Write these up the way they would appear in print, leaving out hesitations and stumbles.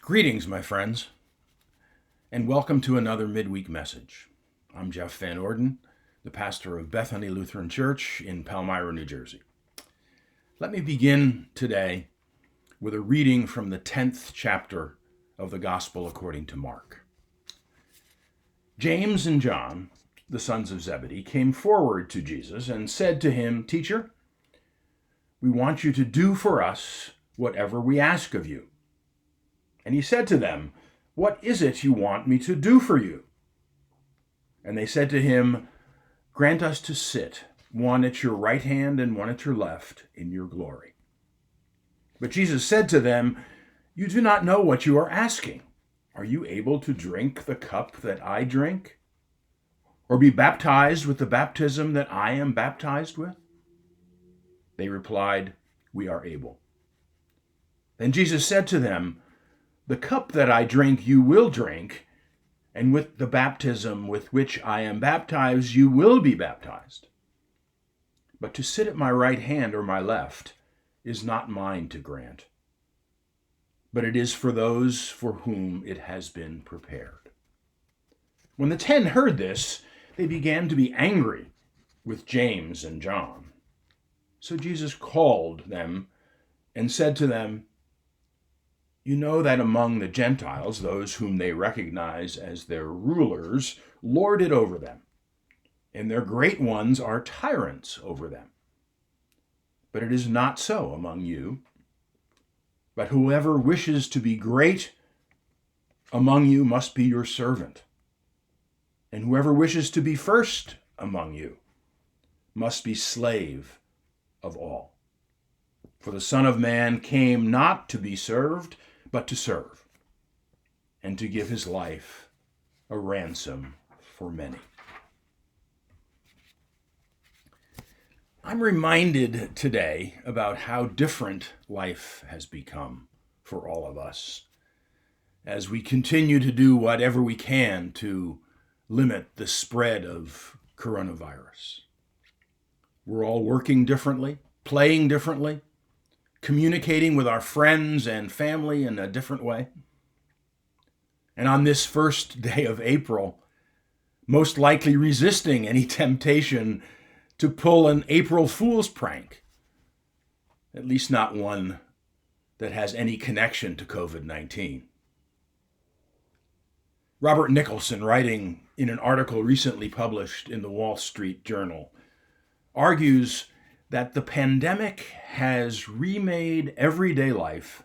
Greetings, my friends, and welcome to another Midweek message. I'm Jeff Van Orden, the pastor of Bethany Lutheran Church in Palmyra, New Jersey. Let me begin today with a reading from the 10th chapter of the Gospel according to Mark. James and John, the sons of Zebedee, came forward to Jesus and said to him, "Teacher, we want you to do for us whatever we ask of you." And he said to them, "What is it you want me to do for you?" And they said to him, "Grant us to sit, one at your right hand and one at your left, in your glory." But Jesus said to them, "You do not know what you are asking. Are you able to drink the cup that I drink? Or be baptized with the baptism that I am baptized with?" They replied, "We are able." Then Jesus said to them, "The cup that I drink you will drink, and with the baptism with which I am baptized you will be baptized. But to sit at my right hand or my left is not mine to grant, but it is for those for whom it has been prepared." When the 10 heard this, they began to be angry with James and John. So Jesus called them and said to them, "You know that among the Gentiles, those whom they recognize as their rulers lord it over them, and their great ones are tyrants over them. But it is not so among you. But whoever wishes to be great among you must be your servant, and whoever wishes to be first among you must be slave of all. For the Son of Man came not to be served, but to serve, and to give his life a ransom for many." I'm reminded today about how different life has become for all of us as we continue to do whatever we can to limit the spread of coronavirus. We're all working differently, playing differently, communicating with our friends and family in a different way. And on this first day of April, most likely resisting any temptation to pull an April Fool's prank, at least not one that has any connection to COVID-19. Robert Nicholson, writing in an article recently published in the Wall Street Journal, argues that the pandemic has remade everyday life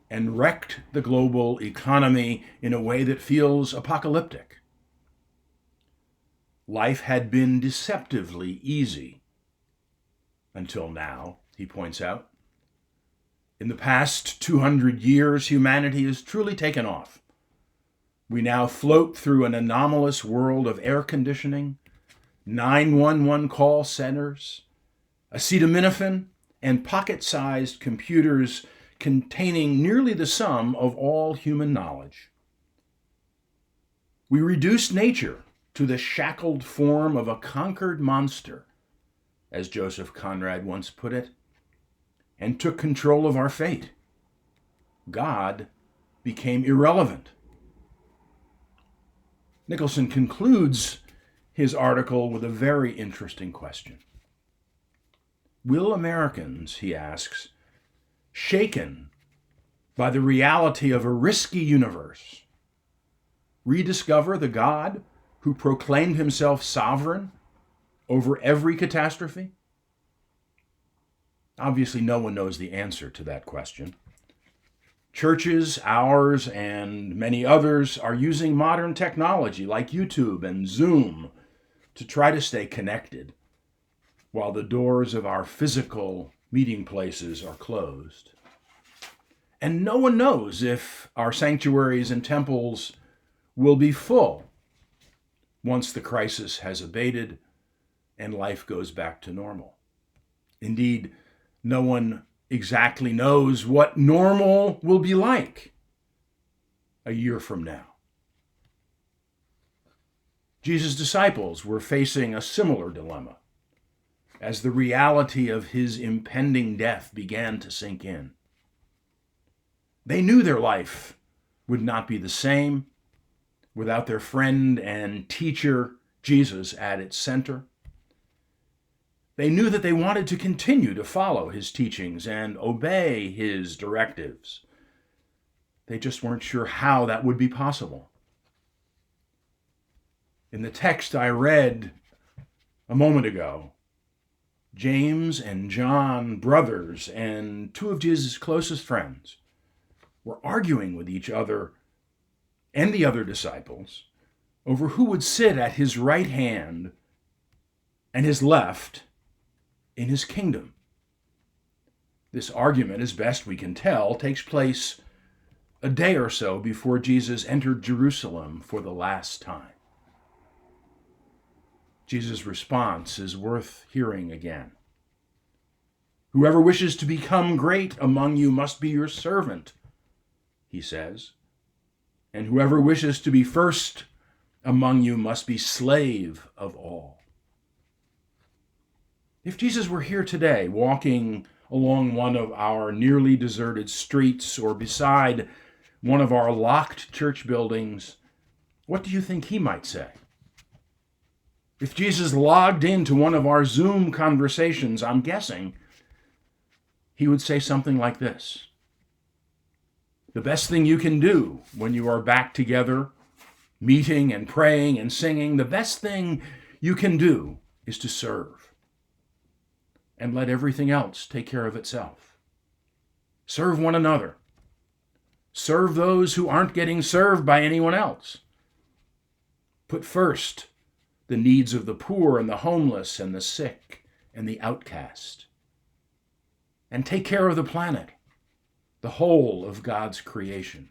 and wrecked the global economy in a way that feels apocalyptic. Life had been deceptively easy until now, he points out. In the past 200 years, humanity has truly taken off. We now float through an anomalous world of air conditioning, 911 call centers, acetaminophen, and pocket-sized computers containing nearly the sum of all human knowledge. We reduced nature to the shackled form of a conquered monster, as Joseph Conrad once put it, and took control of our fate. God became irrelevant. Nicholson concludes his article with a very interesting question. Will Americans, he asks, shaken by the reality of a risky universe, rediscover the God who proclaimed himself sovereign over every catastrophe? Obviously, no one knows the answer to that question. Churches, ours, and many others are using modern technology like YouTube and Zoom to try to stay connected, while the doors of our physical meeting places are closed. And no one knows if our sanctuaries and temples will be full once the crisis has abated and life goes back to normal. Indeed, no one exactly knows what normal will be like a year from now. Jesus' disciples were facing a similar dilemma as the reality of his impending death began to sink in. They knew their life would not be the same without their friend and teacher, Jesus, at its center. They knew that they wanted to continue to follow his teachings and obey his directives. They just weren't sure how that would be possible. In the text I read a moment ago, James and John, brothers and two of Jesus' closest friends, were arguing with each other and the other disciples over who would sit at his right hand and his left in his kingdom. This argument, as best we can tell, takes place a day or so before Jesus entered Jerusalem for the last time. Jesus' response is worth hearing again. Whoever wishes to become great among you must be your servant, he says. And whoever wishes to be first among you must be slave of all. If Jesus were here today, walking along one of our nearly deserted streets or beside one of our locked church buildings, what do you think he might say? If Jesus logged into one of our Zoom conversations, I'm guessing he would say something like this: the best thing you can do when you are back together, meeting and praying and singing, the best thing you can do is to serve. And let everything else take care of itself. Serve one another. Serve those who aren't getting served by anyone else. Put first the needs of the poor and the homeless and the sick and the outcast. And take care of the planet, the whole of God's creation.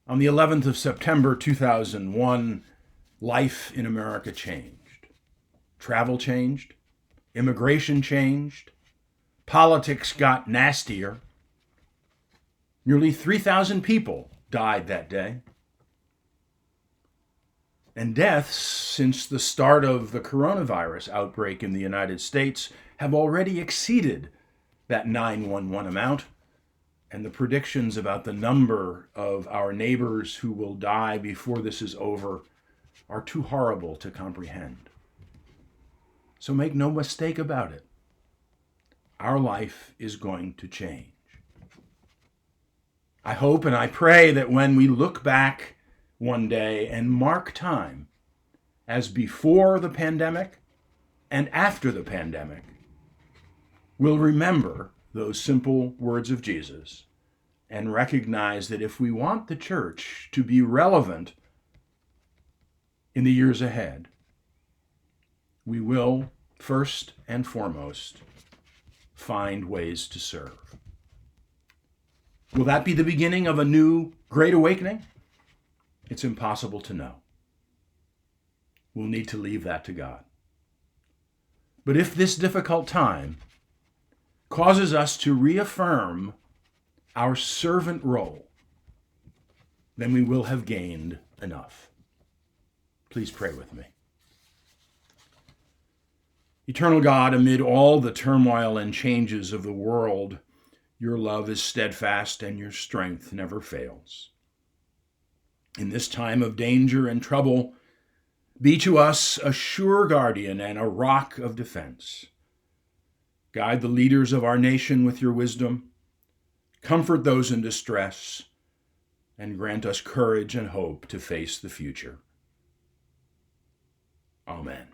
On the 11th of September 2001, life in America changed. Travel changed, immigration changed, politics got nastier. Nearly 3,000 people died that day. And deaths since the start of the coronavirus outbreak in the United States have already exceeded that 911 amount, and the predictions about the number of our neighbors who will die before this is over are too horrible to comprehend. So make no mistake about it. Our life is going to change. I hope and I pray that when we look back one day and mark time as before the pandemic and after the pandemic, we'll remember those simple words of Jesus and recognize that if we want the church to be relevant in the years ahead, we will, first and foremost, find ways to serve. Will that be the beginning of a new great awakening? It's impossible to know. We'll need to leave that to God. But if this difficult time causes us to reaffirm our servant role, then we will have gained enough. Please pray with me. Eternal God, amid all the turmoil and changes of the world, your love is steadfast and your strength never fails. In this time of danger and trouble, be to us a sure guardian and a rock of defense. Guide the leaders of our nation with your wisdom, comfort those in distress, and grant us courage and hope to face the future. Amen.